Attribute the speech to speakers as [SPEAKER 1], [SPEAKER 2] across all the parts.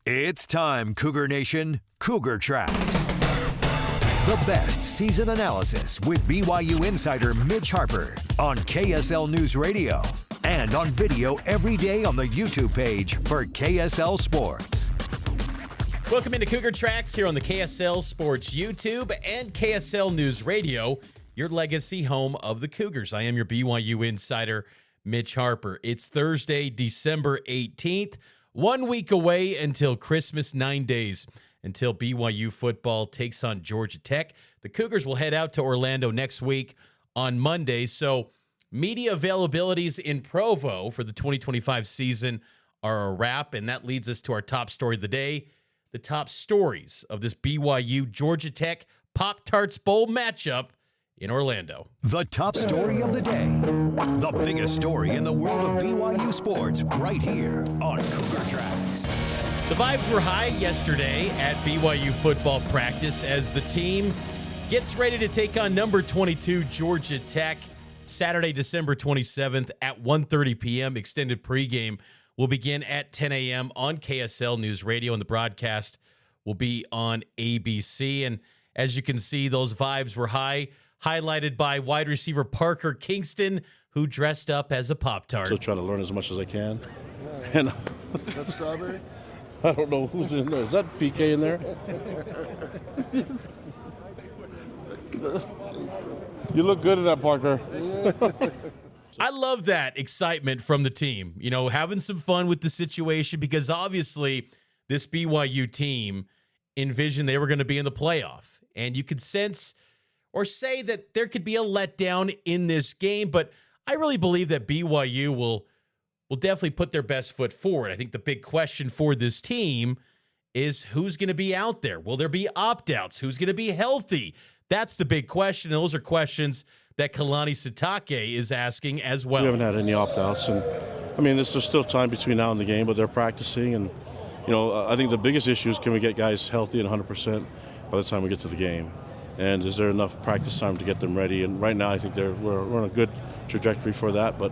[SPEAKER 1] It's time, Cougar Nation. Cougar Tracks. The best season analysis with BYU insider Mitch Harper on KSL NewsRadio and on video every day on the YouTube page for KSL Sports.
[SPEAKER 2] Welcome into Cougar Tracks here on the KSL Sports YouTube and KSL NewsRadio, your legacy home of the Cougars. I am your BYU insider, Mitch Harper. It's Thursday, December 18th. 1 week away until Christmas, 9 days until BYU football takes on Georgia Tech. The Cougars will head out to Orlando next week on Monday. So media availabilities in Provo for the 2025 season are a wrap, and that leads us to our top story of the day, the top stories of this BYU Georgia Tech Pop-Tarts Bowl matchup in Orlando.
[SPEAKER 1] The top story of the day. The biggest story in the world of BYU sports right here on Cougar Tracks.
[SPEAKER 2] The vibes were high yesterday at BYU football practice as the team gets ready to take on number 22 Georgia Tech Saturday, December 27th at 1:30 p.m. Extended pregame will begin at 10 a.m. on KSL NewsRadio, and the broadcast will be on ABC. And as you can see, those vibes were high, highlighted by wide receiver Parker Kingston, who dressed up as a Pop-Tart.
[SPEAKER 3] So try to learn as much as I can. And
[SPEAKER 4] That's strawberry?
[SPEAKER 3] I don't know who's in there. Is that PK in there? You look good in that, Parker.
[SPEAKER 2] I love that excitement from the team, you know, having some fun with the situation, because obviously this BYU team envisioned they were going to be in the playoff. And you could sense or say that there could be a letdown in this game, but I really believe that BYU will definitely put their best foot forward. I think the big question for this team is who's going to be out there. Will there be opt-outs? Who's going to be healthy? That's the big question. And those are questions that Kalani Sitake is asking as well.
[SPEAKER 3] We haven't had any opt-outs. And, I mean, there's still time between now and the game, but they're practicing. And, you know, I think the biggest issue is can we get guys healthy and 100% by the time we get to the game? And is there enough practice time to get them ready? And right now I think we're on a good trajectory for that. But,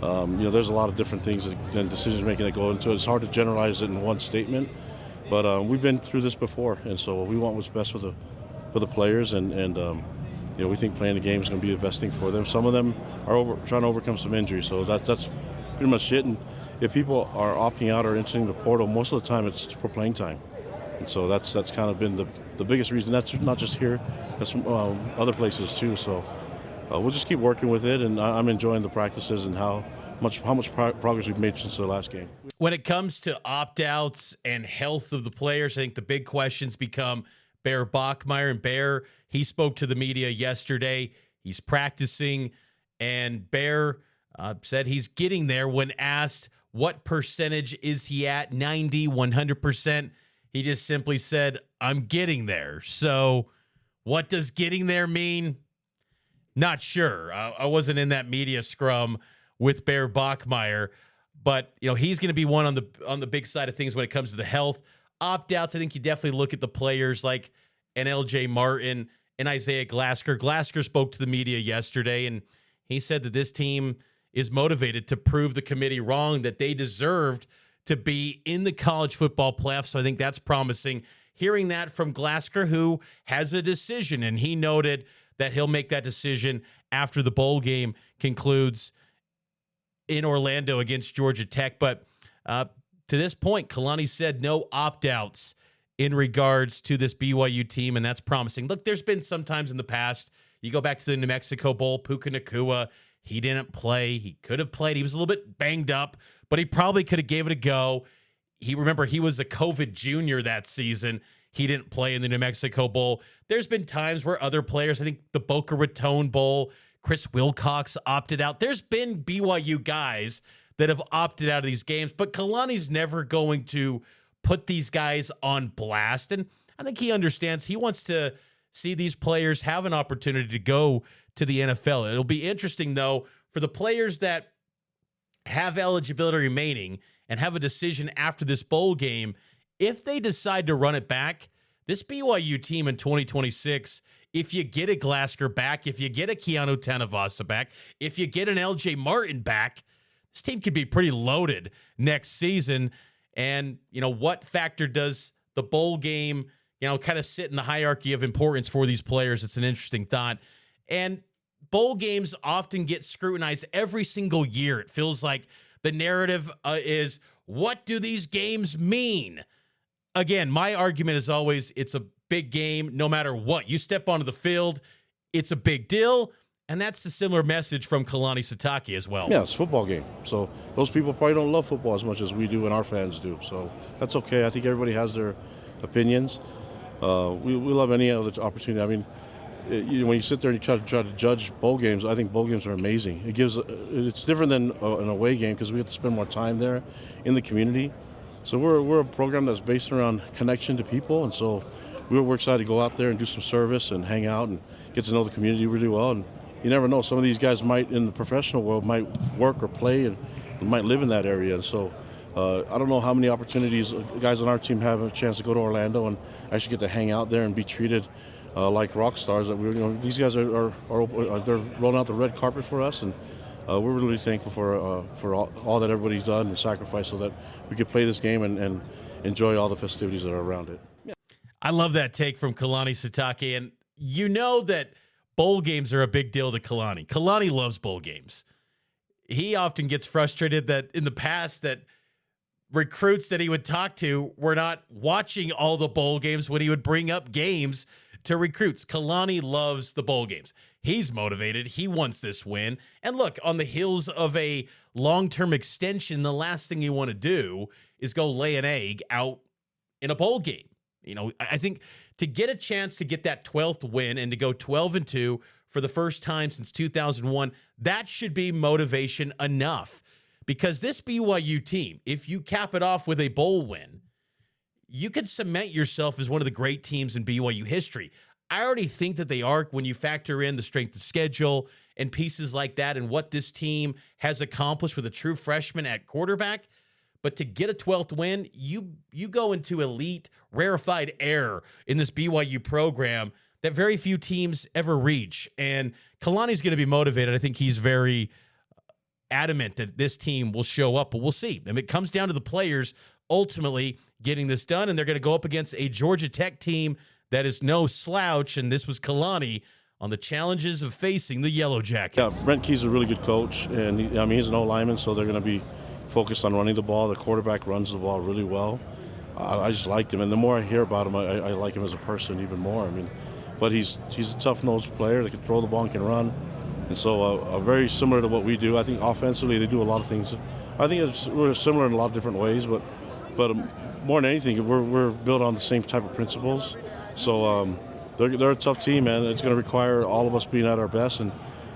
[SPEAKER 3] you know, there's a lot of different things and decisions-making that go into it. It's hard to generalize it in one statement. But we've been through this before, and so we want what's best for the players. And you know, we think playing the game is going to be the best thing for them. Some of them are trying to overcome some injuries, so that's pretty much it. And if people are opting out or entering the portal, most of the time it's for playing time. And so that's kind of been the biggest reason. That's not just here, that's other places too. So we'll just keep working with it, and I'm enjoying the practices and how much progress we've made since the last game.
[SPEAKER 2] When it comes to opt-outs and health of the players, I think the big questions become Bear Bachmeier. And Bear, he spoke to the media yesterday. He's practicing, and Bear said he's getting there. When asked what percentage is he at, 90, 100%, he just simply said, I'm getting there. So what does getting there mean? Not sure. I wasn't in that media scrum with Bear Bachmeier, but you know, he's going to be one on the big side of things when it comes to the health. Opt-outs, I think you definitely look at the players like an LJ Martin and Isaiah Glasker. Glasker spoke to the media yesterday, and he said that this team is motivated to prove the committee wrong, that they deserved to be in the college football playoffs. So I think that's promising. Hearing that from Glasker, who has a decision, and he noted that he'll make that decision after the bowl game concludes in Orlando against Georgia Tech. But to this point, Kalani said no opt-outs in regards to this BYU team, and that's promising. Look, there's been some times in the past, you go back to the New Mexico Bowl, Puka Nacua, he didn't play. He could have played. He was a little bit banged up, but he probably could have gave it a go. He was a COVID junior that season. He didn't play in the New Mexico Bowl. There's been times where other players, I think the Boca Raton Bowl, Chris Wilcox opted out. There's been BYU guys that have opted out of these games, but Kalani's never going to put these guys on blast. And I think he understands he wants to see these players have an opportunity to go to the NFL. It'll be interesting, though, for the players that have eligibility remaining and have a decision after this bowl game, if they decide to run it back, this BYU team in 2026, if you get a Glasker back, if you get a Keanu Tanavasa back, if you get an LJ Martin back, this team could be pretty loaded next season. And, what factor does the bowl game, kind of sit in the hierarchy of importance for these players? It's an interesting thought. And bowl games often get scrutinized every single year. It feels like the narrative is, what do these games mean? Again, my argument is always, it's a big game no matter what. You step onto the field, it's a big deal. And that's a similar message from Kalani Sitake as well.
[SPEAKER 3] Yeah, it's a football game. So those people probably don't love football as much as we do and our fans do. So that's okay. I think everybody has their opinions. We love any other opportunity. I mean, when you sit there and you try to judge bowl games, I think bowl games are amazing. It's different than an away game because we have to spend more time there in the community. So we're a program that's based around connection to people, and so we're excited to go out there and do some service and hang out and get to know the community really well. And you never know, some of these guys might, in the professional world, might work or play and might live in that area. And so I don't know how many opportunities guys on our team have a chance to go to Orlando and actually get to hang out there and be treated like rock stars. That these guys are they're rolling out the red carpet for us, and we're really thankful for all that everybody's done and sacrificed so that we could play this game and enjoy all the festivities that are around it. Yeah.
[SPEAKER 2] I love that take from Kalani Sitake, and that bowl games are a big deal to Kalani. Kalani loves bowl games. He often gets frustrated that in the past that recruits that he would talk to were not watching all the bowl games when he would bring up games to recruits. Kalani loves the bowl games. He's motivated. He wants this win. And look, on the heels of a long-term extension, the last thing you want to do is go lay an egg out in a bowl game. I think to get a chance to get that 12th win and to go 12-2 for the first time since 2001, that should be motivation enough. Because this BYU team, if you cap it off with a bowl win, you could cement yourself as one of the great teams in BYU history. I already think that they are when you factor in the strength of schedule and pieces like that and what this team has accomplished with a true freshman at quarterback. But to get a 12th win, you go into elite, rarefied air in this BYU program that very few teams ever reach. And Kalani's going to be motivated. I think he's very adamant that this team will show up, but we'll see. I mean, it comes down to the players ultimately getting this done, and they're going to go up against a Georgia Tech team that is no slouch, and this was Kalani on the challenges of facing the Yellow Jackets.
[SPEAKER 3] Yeah, Brent Key's a really good coach, and he's an O-lineman, so they're going to be focused on running the ball. The quarterback runs the ball really well. I just liked him, and the more I hear about him, I like him as a person even more. But he's a tough-nosed player that can throw the ball and can run, and so very similar to what we do. I think offensively they do a lot of things. I think we're similar in a lot of different ways, but more than anything, we're built on the same type of principles. So they're a tough team, man. It's going to require all of us being at our best, and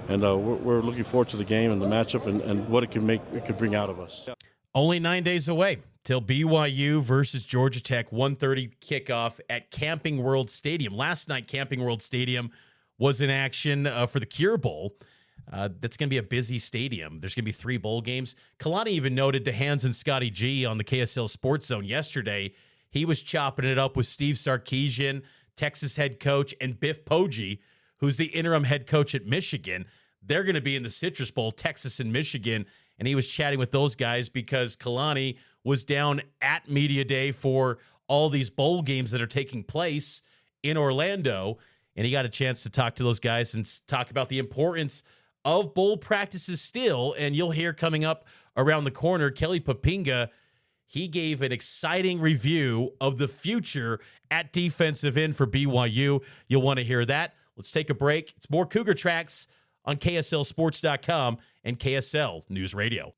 [SPEAKER 3] we're looking forward to the game and the matchup and what it could bring out of us. Yeah.
[SPEAKER 2] Only 9 days away till BYU versus Georgia Tech, 1:30 kickoff at Camping World Stadium. Last night, Camping World Stadium was in action for the Cure Bowl. That's going to be a busy stadium. There's going to be 3 bowl games. Kalani even noted to Hans and Scotty G on the KSL Sports Zone yesterday. He was chopping it up with Steve Sarkisian, Texas head coach, and Biff Poggi, who's the interim head coach at Michigan. They're going to be in the Citrus Bowl, Texas and Michigan, and he was chatting with those guys because Kalani was down at Media Day for all these bowl games that are taking place in Orlando, and he got a chance to talk to those guys and talk about the importance of bowl practices still. And you'll hear coming up around the corner, Kelly Poppinga, he gave an exciting review of the future at defensive end for BYU. You'll want to hear that. Let's take a break. It's more Cougar Tracks on KSLSports.com and KSL News Radio.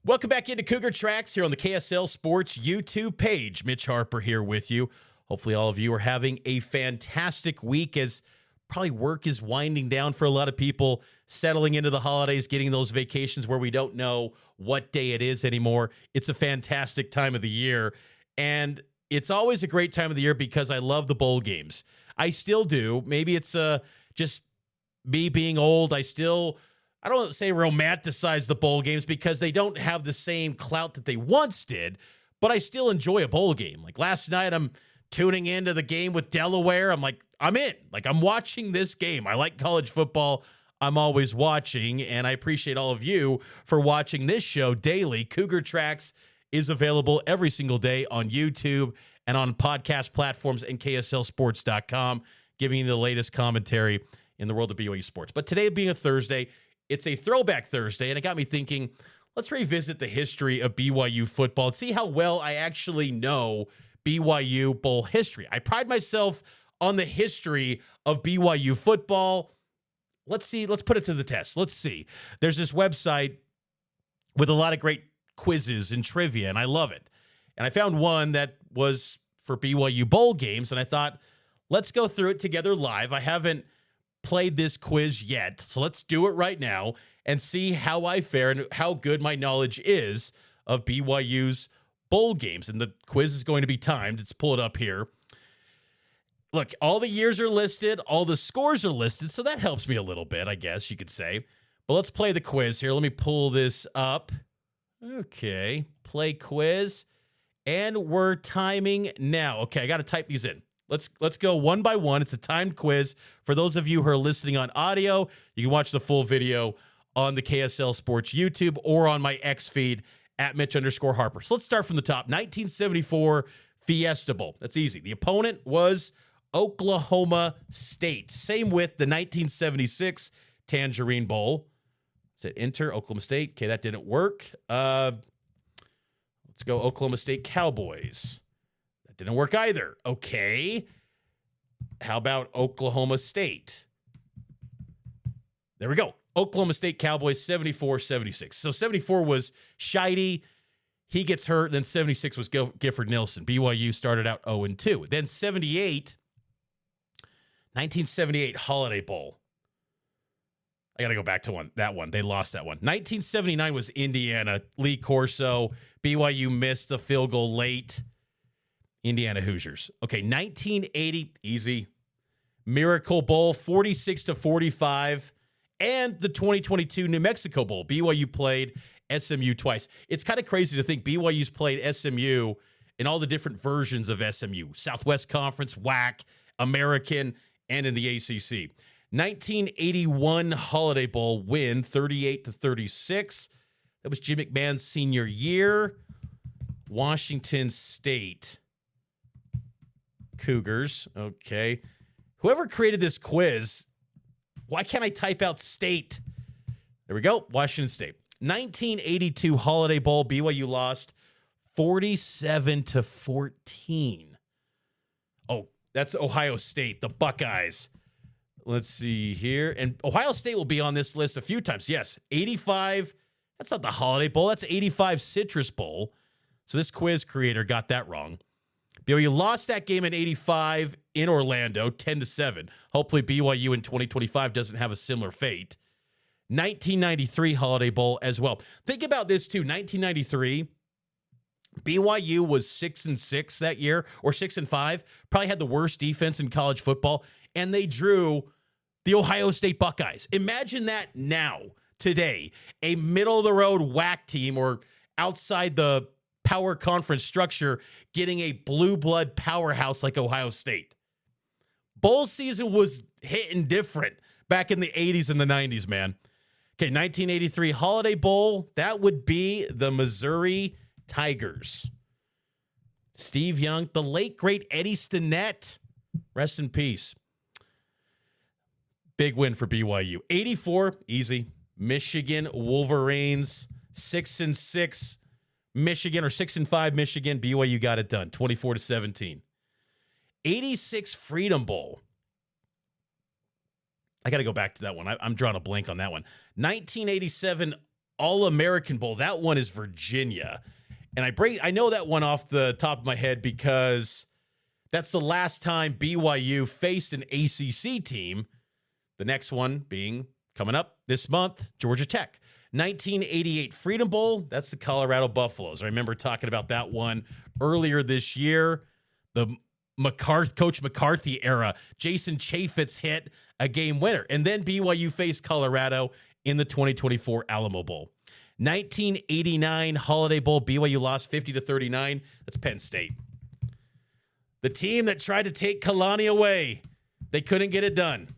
[SPEAKER 2] Welcome back into Cougar Tracks here on the KSL Sports YouTube page. Mitch Harper here with you. Hopefully all of you are having a fantastic week as probably work is winding down for a lot of people, settling into the holidays, getting those vacations where we don't know what day it is anymore. It's a fantastic time of the year, and it's always a great time of the year because I love the bowl games. I still do. Maybe it's just me being old. I don't say romanticize the bowl games because they don't have the same clout that they once did, but I still enjoy a bowl game. Like last night, I'm tuning into the game with Delaware. I'm like, I'm in. Like, I'm watching this game. I like college football. I'm always watching, and I appreciate all of you for watching this show daily. Cougar Tracks is available every single day on YouTube and on podcast platforms and KSLSports.com, giving you the latest commentary in the world of BYU sports. But today being a Thursday, it's a Throwback Thursday, and it got me thinking, let's revisit the history of BYU football and see how well I actually know BYU Bowl history. I pride myself on the history of BYU football. Let's see. Let's put it to the test. Let's see. There's this website with a lot of great quizzes and trivia, and I love it. And I found one that was for BYU Bowl games, and I thought, let's go through it together live. I haven't played this quiz yet, so let's do it right now and see how I fare and how good my knowledge is of BYU's bowl games. And the quiz is going to be timed. Let's pull it up here. Look, all the years are listed, all the scores are listed, so that helps me a little bit, I guess you could say. But let's play the quiz here. Let me pull this up. Okay, play quiz. And we're timing now. Okay, I got to type these in. Let's go one by one. It's a timed quiz. For those of you who are listening on audio, you can watch the full video on the KSL Sports YouTube or on my X feed at Mitch_Harper. So let's start from the top. 1974 Fiesta Bowl. That's easy. The opponent was Oklahoma State. Same with the 1976 Tangerine Bowl. Said enter Oklahoma State. Okay, that didn't work. Let's go Oklahoma State Cowboys. That didn't work either. Okay. How about Oklahoma State? There we go. Oklahoma State Cowboys 74-76. So 74 was Scheide. He gets hurt. Then 76 was Gifford Nilsson. BYU started out 0-2. Then 1978 Holiday Bowl. I got to go back to that one. They lost that one. 1979 was Indiana. Lee Corso. BYU missed the field goal late. Indiana Hoosiers. Okay, 1980, easy. Miracle Bowl, 46-45. And the 2022 New Mexico Bowl. BYU played SMU twice. It's kind of crazy to think BYU's played SMU in all the different versions of SMU. Southwest Conference, WAC, American, and in the ACC. 1981 Holiday Bowl win, 38-36. That was Jim McMahon's senior year. Washington State Cougars. Okay. Whoever created this quiz, why can't I type out state? There we go. Washington State. 1982 Holiday Bowl. BYU lost 47-14. Oh, that's Ohio State, the Buckeyes. Let's see here. And Ohio State will be on this list a few times. Yes, 85. That's not the Holiday Bowl. That's 85 Citrus Bowl. So this quiz creator got that wrong. BYU lost that game in 85 in Orlando, 10-7. Hopefully BYU in 2025 doesn't have a similar fate. 1993 Holiday Bowl as well. Think about this too. 1993, BYU was 6-6 that year, or 6-5. Probably had the worst defense in college football, and they drew the Ohio State Buckeyes. Imagine that now, today, a middle-of-the-road WAC team or outside the power conference structure getting a blue blood powerhouse like Ohio State. Bowl season was hitting different back in the 80s and the 90s, man. Okay, 1983 Holiday Bowl, that would be the Missouri Tigers. Steve Young, the late, great Eddie Stinnett. Rest in peace. Big win for BYU. 84, easy. Michigan Wolverines, 6-6. Michigan, or 6-5 Michigan. BYU got it done, 24-17. 86 Freedom Bowl. I got to go back to that one. I'm drawing a blank on that one. 1987 All-American Bowl. That one is Virginia. And I know that one off the top of my head because that's the last time BYU faced an ACC team. The next one being coming up this month, Georgia Tech. 1988 Freedom Bowl. That's the Colorado Buffaloes. I remember talking about that one earlier this year. The Coach McCarthy era. Jason Chaffetz hit a game winner. And then BYU faced Colorado in the 2024 Alamo Bowl. 1989 Holiday Bowl. BYU lost 50-39. That's Penn State. The team that tried to take Kalani away. They couldn't get it done.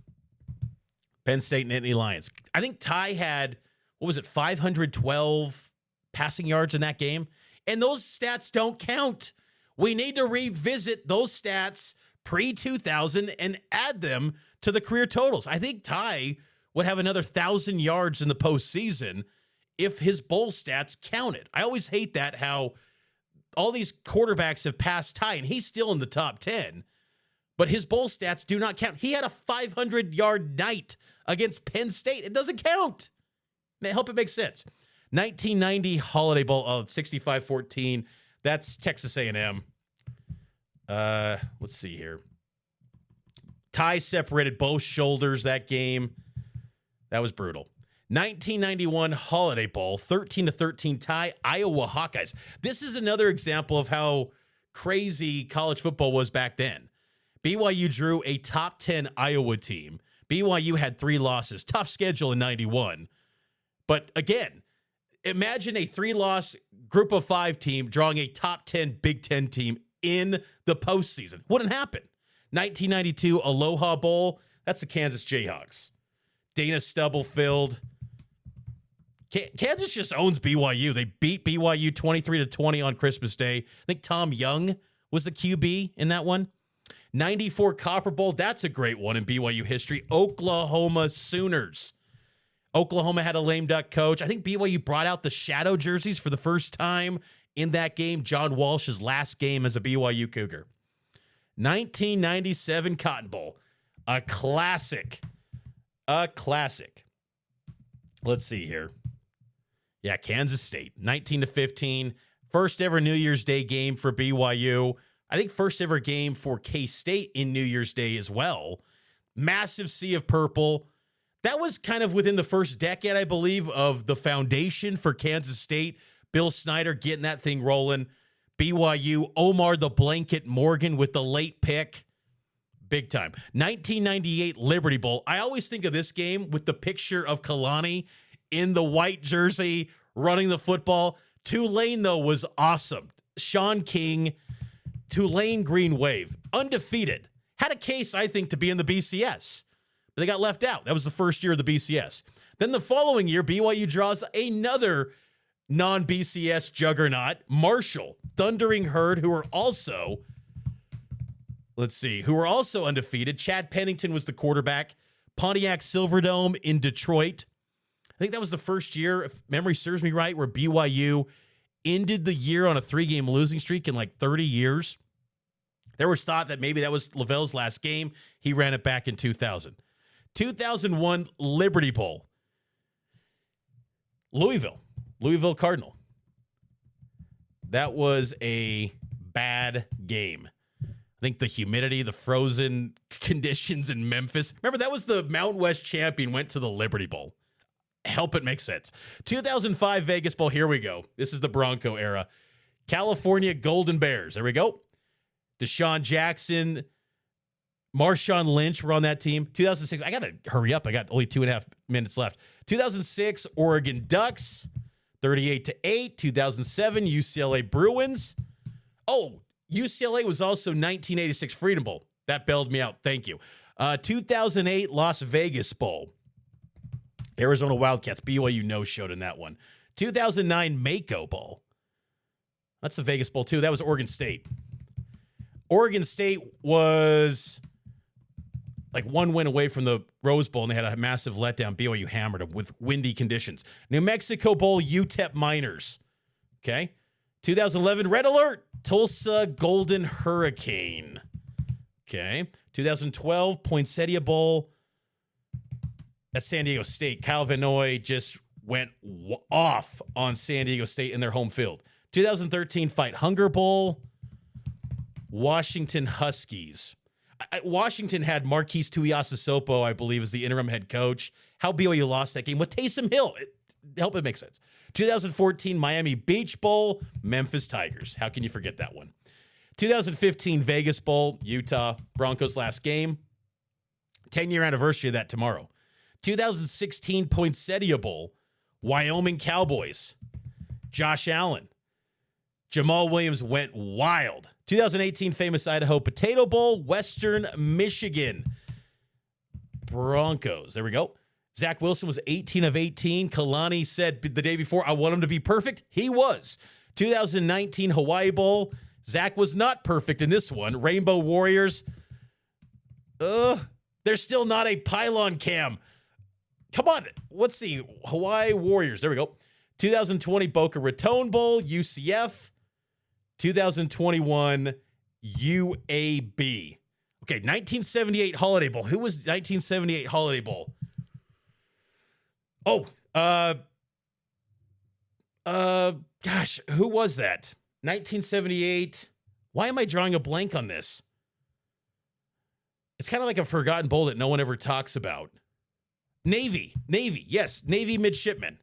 [SPEAKER 2] Penn State and Nittany Lions. I think Ty had, 512 passing yards in that game? And those stats don't count. We need to revisit those stats pre-2000 and add them to the career totals. I think Ty would have another 1,000 yards in the postseason if his bowl stats counted. I always hate that, how all these quarterbacks have passed Ty, and he's still in the top 10, but his bowl stats do not count. He had a 500-yard night against Penn State. It doesn't count. Man, help it make sense. 1990 Holiday Bowl of 65-14. That's Texas A&M. Let's see here. Ty separated both shoulders that game. That was brutal. 1991 Holiday Bowl, 13-13 tie, Iowa Hawkeyes. This is another example of how crazy college football was back then. BYU drew a top 10 Iowa team. BYU had 3 losses. Tough schedule in 91. But again, imagine a 3-loss group of 5 team drawing a top 10 Big Ten team in the postseason. Wouldn't happen. 1992 Aloha Bowl, that's the Kansas Jayhawks. Dana Stubblefield. Kansas just owns BYU. They beat BYU 23-20 on Christmas Day. I think Tom Young was the QB in that one. 94 Copper Bowl, that's a great one in BYU history. Oklahoma Sooners. Oklahoma had a lame duck coach. I think BYU brought out the shadow jerseys for the first time in that game. John Walsh's last game as a BYU Cougar. 1997 Cotton Bowl. A classic. A classic. Let's see here. Yeah, Kansas State. 19-15. First ever New Year's Day game for BYU. I think first ever game for K-State in New Year's Day as well. Massive sea of purple. That was kind of within the first decade, I believe, of the foundation for Kansas State. Bill Snyder getting that thing rolling. BYU, Omar the Blanket Morgan with the late pick. Big time. 1998 Liberty Bowl. I always think of this game with the picture of Kalani in the white jersey running the football. Tulane, though, was awesome. Sean King, Tulane Green Wave, undefeated. Had a case, I think, to be in the BCS. But they got left out. That was the first year of the BCS. Then the following year, BYU draws another non-BCS juggernaut, Marshall, Thundering Herd, who are also, undefeated. Chad Pennington was the quarterback. Pontiac Silverdome in Detroit. I think that was the first year, if memory serves me right, where BYU ended the year on a 3-game losing streak in like 30 years. There was thought that maybe that was Lavelle's last game. He ran it back in 2000. 2001 Liberty Bowl. Louisville Cardinal. That was a bad game. I think the humidity, the frozen conditions in Memphis. Remember, that was the Mountain West champion went to the Liberty Bowl. Help it make sense. 2005 Vegas Bowl. Here we go. This is the Bronco era. California Golden Bears. There we go. Deshaun Jackson, Marshawn Lynch were on that team. 2006. I got to hurry up. I got only 2.5 minutes left. 2006 Oregon Ducks, 38-8. 2007 UCLA Bruins. Oh, UCLA was also 1986 Freedom Bowl. That bailed me out. Thank you. 2008 Las Vegas Bowl. Arizona Wildcats. BYU no-showed in that one. 2009 Mako Bowl. That's the Vegas Bowl, too. That was Oregon State. Oregon State was like one win away from the Rose Bowl, and they had a massive letdown. BYU hammered them with windy conditions. New Mexico Bowl, UTEP Miners. Okay. 2011 Red Alert, Tulsa Golden Hurricane. Okay. 2012 Poinsettia Bowl at San Diego State. Kyle Vanoy just went off on San Diego State in their home field. 2013 Fight Hunger Bowl. Washington Huskies. Washington had Marquise Tuiasosopo, I believe, as the interim head coach. How BYU lost that game with Taysom Hill. Help it make sense. 2014 Miami Beach Bowl, Memphis Tigers. How can you forget that one? 2015 Vegas Bowl, Utah Broncos last game. 10-year anniversary of that tomorrow. 2016 Poinsettia Bowl, Wyoming Cowboys. Josh Allen. Jamal Williams went wild. 2018 famous Idaho Potato Bowl, Western Michigan. Broncos. There we go. Zach Wilson was 18 of 18. Kalani said the day before, I want him to be perfect. He was. 2019 Hawaii Bowl. Zach was not perfect in this one. Rainbow Warriors. There's still not a pylon cam. Come on. Let's see. Hawaii Warriors. There we go. 2020 Boca Raton Bowl, UCF. 2021 UAB. Okay, 1978 Holiday Bowl. Who was 1978 Holiday Bowl? Gosh, who was that? 1978. Why am I drawing a blank on this? It's kind of like a forgotten bowl that no one ever talks about. Navy. Yes, Navy midshipmen.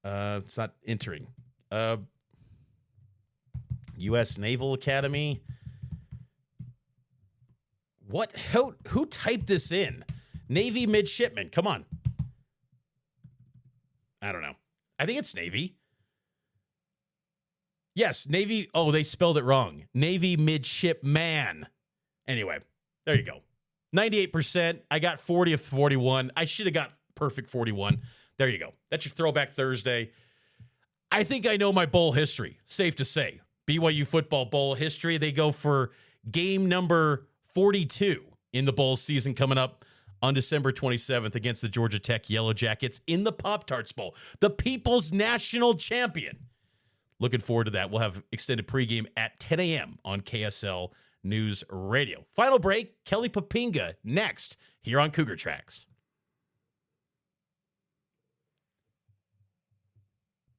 [SPEAKER 2] It's not entering. U.S. Naval Academy. What? Who typed this in? Navy midshipman. Come on. I don't know. I think it's Navy. Yes, Navy. Oh, they spelled it wrong. Navy midshipman. Anyway, there you go. 98%. I got 40 of 41. I should have got perfect 41. There you go. That's your Throwback Thursday. I think I know my bowl history. Safe to say. BYU football bowl history. They go for game number 42 in the bowl season coming up on December 27th against the Georgia Tech Yellow Jackets in the Pop-Tarts Bowl, the People's National Champion. Looking forward to that. We'll have extended pregame at 10 a.m. on KSL News Radio. Final break, Kelly Poppinga next here on Cougar Tracks.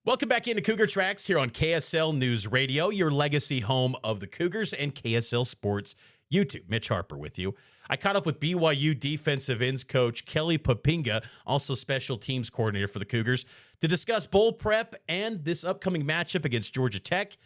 [SPEAKER 2] Welcome back into Cougar Tracks here on KSL News Radio, your legacy home of the Cougars and KSL Sports YouTube. Mitch Harper with you. I caught up with BYU defensive ends coach Kelly Poppinga, also special teams coordinator for the Cougars, to discuss bowl prep and this upcoming matchup against Georgia Tech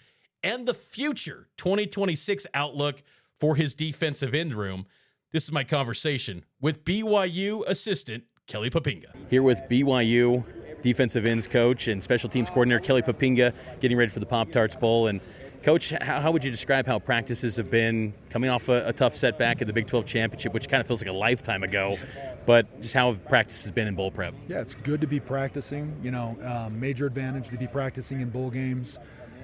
[SPEAKER 2] and the future 2026 outlook for his defensive end room. This is my conversation with BYU assistant Kelly Poppinga. Here with BYU defensive ends coach and special teams coordinator Kelly Poppinga, getting ready for the Pop-Tarts Bowl. And Coach, how would you describe how practices have been coming off a tough setback at the Big 12 Championship, which kind of feels like a lifetime ago, but just how have practices been in bowl prep?
[SPEAKER 4] Yeah, it's good to be practicing. Major advantage to be practicing in bowl games.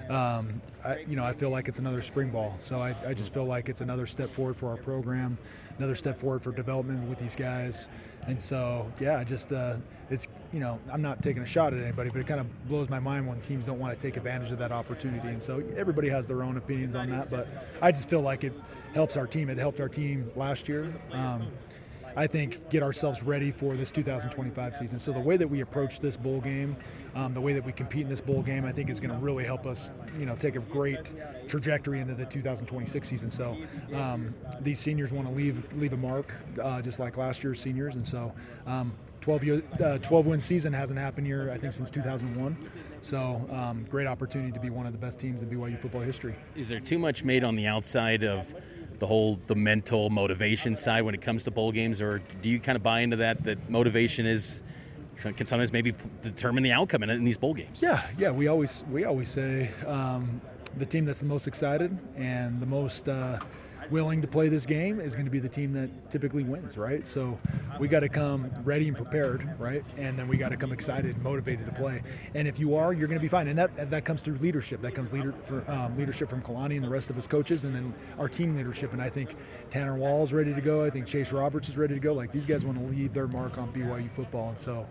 [SPEAKER 4] I feel like it's another spring ball. So I just feel like it's another step forward for our program, another step forward for development with these guys. And so, yeah, it's, I'm not taking a shot at anybody, but it kind of blows my mind when teams don't want to take advantage of that opportunity. And so everybody has their own opinions on that, but I just feel like it helps our team. It helped our team last year. I think, get ourselves ready for this 2025 season. So the way that we approach this bowl game, the way that we compete in this bowl game, I think is going to really help us, take a great trajectory into the 2026 season. So these seniors want to leave a mark, just like last year's seniors. And so 12-win season hasn't happened here, I think, since 2001. So great opportunity to be one of the best teams in BYU football history.
[SPEAKER 2] Is there too much made on the outside of the mental motivation side when it comes to bowl games, or do you kind of buy into that motivation can sometimes maybe determine the outcome in these bowl games?
[SPEAKER 4] Yeah. We always say the team that's the most excited and the most willing to play this game is going to be the team that typically wins, right? So we got to come ready and prepared, right? And then we got to come excited and motivated to play. And if you are, you're going to be fine. And that comes through leadership. That comes leadership from Kalani and the rest of his coaches, and then our team leadership. And I think Tanner Wall's ready to go. I think Chase Roberts is ready to go. Like, these guys want to leave their mark on BYU football. And so,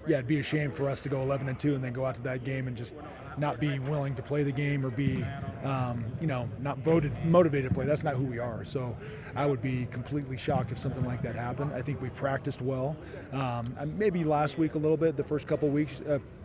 [SPEAKER 4] it'd be a shame for us to go 11-2 and then go out to that game and just not be willing to play the game or be, not motivated to play. That's not who we are. So I would be completely shocked if something like that happened. I think we practiced well. Maybe last week a little bit, the first couple of weeks,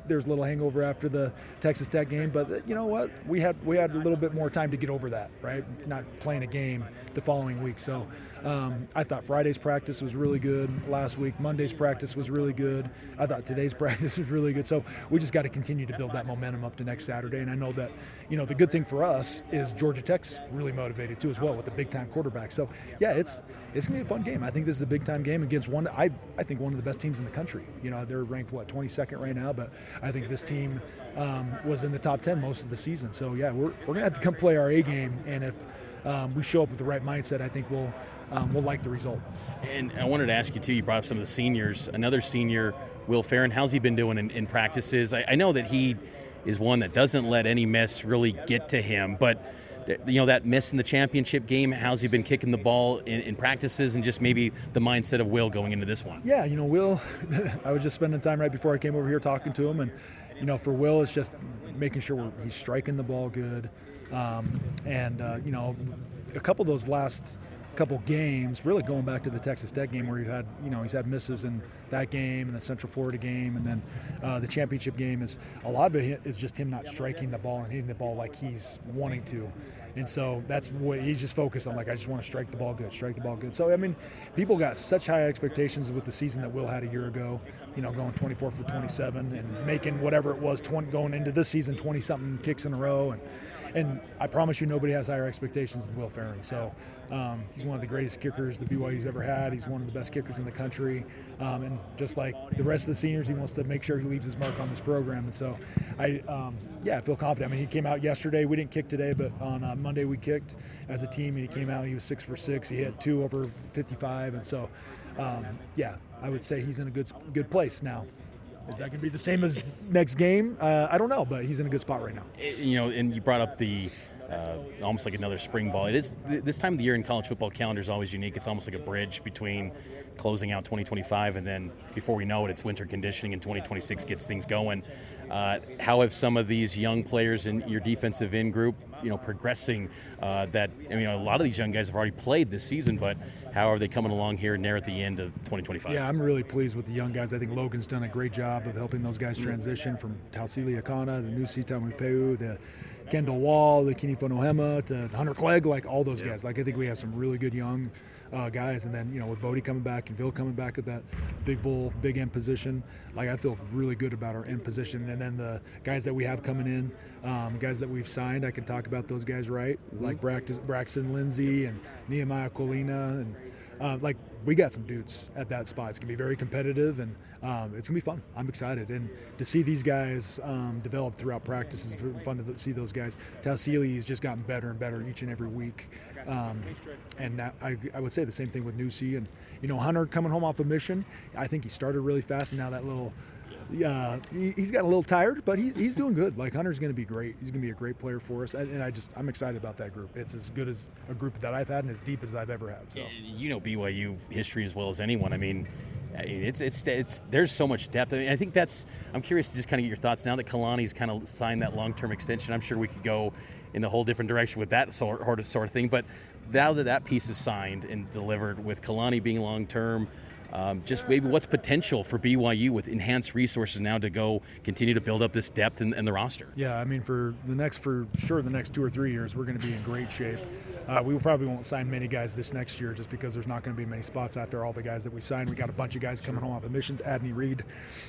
[SPEAKER 4] there's a little hangover after the Texas Tech game, but you know what? We had a little bit more time to get over that, right? Not playing a game the following week. So I thought Friday's practice was really good last week. Monday's practice was really good. I thought today's practice was really good. So we just got to continue to build that momentum up to next Saturday. And I know that, the good thing for us is Georgia Tech's really motivated too as well with the big-time quarterback. So yeah, it's going to be a fun game. I think this is a big-time game against I think one of the best teams in the country. They're ranked 22nd right now, but I think this team was in the top 10 most of the season. So yeah, we're going to have to come play our A game, and if we show up with the right mindset, I think we'll we'll like the result.
[SPEAKER 2] And I wanted to ask you, too, you brought up some of the seniors. Another senior, Will Farron, how's he been doing in practices? I know that he is one that doesn't let any miss really get to him, but that miss in the championship game, how's he been kicking the ball in practices, and just maybe the mindset of Will going into this one?
[SPEAKER 4] Yeah, Will, I was just spending time right before I came over here talking to him, and for Will, it's just making sure he's striking the ball good, and a couple of those last couple games, really going back to the Texas Tech game where he's had misses in that game and the Central Florida game, and then the championship game, is a lot of it is just him not striking the ball and hitting the ball like he's wanting to. And so that's what he's just focused on. Like, I just want to strike the ball good. So, I mean, people got such high expectations with the season that Will had a year ago, going 24 for 27 and making whatever it was, going into this season, 20-something kicks in a row. And I promise you, nobody has higher expectations than Will Farron. So he's one of the greatest kickers the BYU's ever had. He's one of the best kickers in the country. And just like the rest of the seniors, he wants to make sure he leaves his mark on this program. And so I feel confident. I mean, he came out yesterday. We didn't kick today, but on Monday we kicked as a team, and he came out and he was 6 for 6. He hit 2 over 55. And so, I would say he's in a good place now. Is that going to be the same as next game? I don't know, but he's in a good spot right now.
[SPEAKER 2] And you brought up the almost like another spring ball. It is this time of the year in college football calendar is always unique. It's almost like a bridge between closing out 2025 and then before we know it, it's winter conditioning and 2026 gets things going. How have some of these young players in your defensive end group, progressing? A lot of these young guys have already played this season, but how are they coming along here and there at the end of 2025?
[SPEAKER 4] Yeah, I'm really pleased with the young guys. I think Logan's done a great job of helping those guys transition from Tausili Akana, the new Sitamu Peu, the Kendall Wall, the Kini Fonohema, to Hunter Clegg, like all those guys. Like, I think we have some really good young guys. And then, with Bodie coming back and Phil coming back at that big end position, like, I feel really good about our end position. And then the guys that we have coming in, guys that we've signed, I can talk about those guys, right? Like Braxton Lindsay and Nehemiah Colina. And we got some dudes at that spot. It's going to be very competitive, and it's going to be fun. I'm excited. And to see these guys develop throughout practice is fun to see those guys. Tausili has just gotten better and better each and every week. And that, I would say the same thing with Nusi. And, Hunter coming home off a mission, I think he started really fast, and now that little he's got a little tired, but he's doing good. Like, Hunter's going to be great. He's going to be a great player for us, and I'm excited about that group. It's as good as a group that I've had and as deep as I've ever had. So
[SPEAKER 2] BYU history as well as anyone. I mean, it's there's so much depth. I mean, I think I'm curious to just kind of get your thoughts now that Kalani's kind of signed that long-term extension. I'm sure we could go in a whole different direction with that sort of thing, but now that piece is signed and delivered, with Kalani being long-term, just maybe what's potential for BYU with enhanced resources now to go continue to build up this depth in the roster?
[SPEAKER 4] Yeah, I mean, for sure the next 2 or 3 years, we're going to be in great shape. We probably won't sign many guys this next year just because there's not going to be many spots after all the guys that we've signed. We got a bunch of guys coming home off of missions. Adney Reed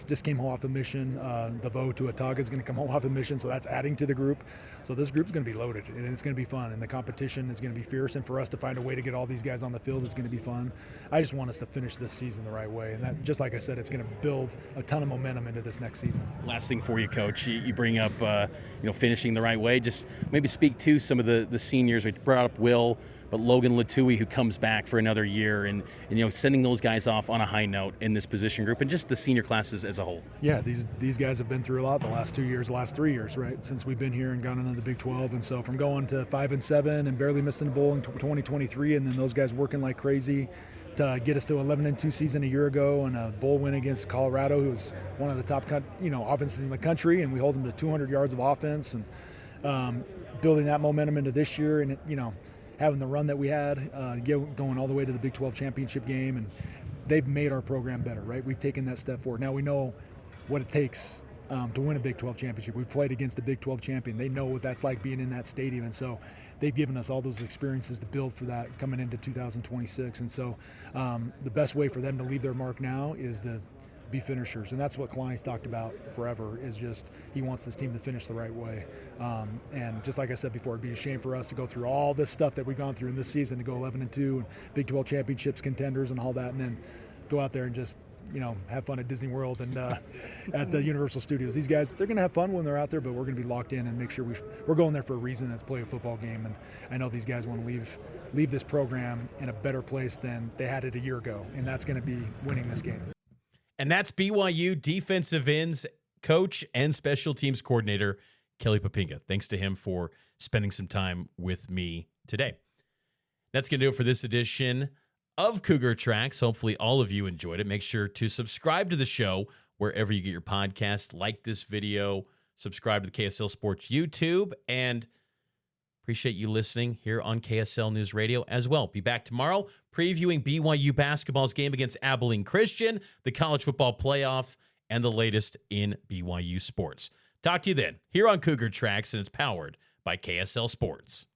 [SPEAKER 4] just came home off a mission. Devo Tuataga is going to come home off a mission, so that's adding to the group. So this group's going to be loaded, and it's going to be fun, and the competition is going to be fierce, and for us to find a way to get all these guys on the field is going to be fun. I just want us to finish this season the right way, and that, just like I said, it's going to build a ton of momentum into this next season.
[SPEAKER 2] Last thing for you, Coach, you bring up finishing the right way. Just maybe speak to some of the seniors. We brought up Will, but Logan Latui, who comes back for another year, and sending those guys off on a high note in this position group, and just the senior classes as a whole.
[SPEAKER 4] Yeah, these guys have been through a lot the last 2 years, last 3 years, right, since we've been here and gone into the Big 12. And so from going to 5-7 and barely missing a bowl in 2023, and then those guys working like crazy to get us to 11-2 season a year ago, and a bowl win against Colorado, who was one of the top offenses in the country, and we hold them to 200 yards of offense, and building that momentum into this year, and having the run that we had, going all the way to the Big 12 championship game, and they've made our program better, right? We've taken that step forward. Now we know what it takes to win a Big 12 championship. We've played against a Big 12 champion. They know what that's like being in that stadium, and so they've given us all those experiences to build for that coming into 2026. And so the best way for them to leave their mark now is to be finishers, and that's what Kalani's talked about forever, is just he wants this team to finish the right way. And just like I said before, it'd be a shame for us to go through all this stuff that we've gone through in this season, to go 11-2 and Big 12 championships contenders and all that, and then go out there and just have fun at Disney World and at the Universal Studios. These guys, they're going to have fun when they're out there, but we're going to be locked in and make sure we're going there for a reason. That's play a football game. And I know these guys want to leave this program in a better place than they had it a year ago, and that's going to be winning this game.
[SPEAKER 2] And that's BYU defensive ends coach and special teams coordinator Kelly Poppinga. Thanks to him for spending some time with me today. That's going to do it for this edition of Cougar Tracks. Hopefully all of you enjoyed it. Make sure to subscribe to the show wherever you get your podcast. Like this video, subscribe to the KSL Sports YouTube, and appreciate you listening here on KSL News Radio as well. Be back tomorrow previewing BYU basketball's game against Abilene Christian, the college football playoff, and the latest in BYU sports. Talk to you then here on Cougar Tracks, and it's powered by KSL Sports.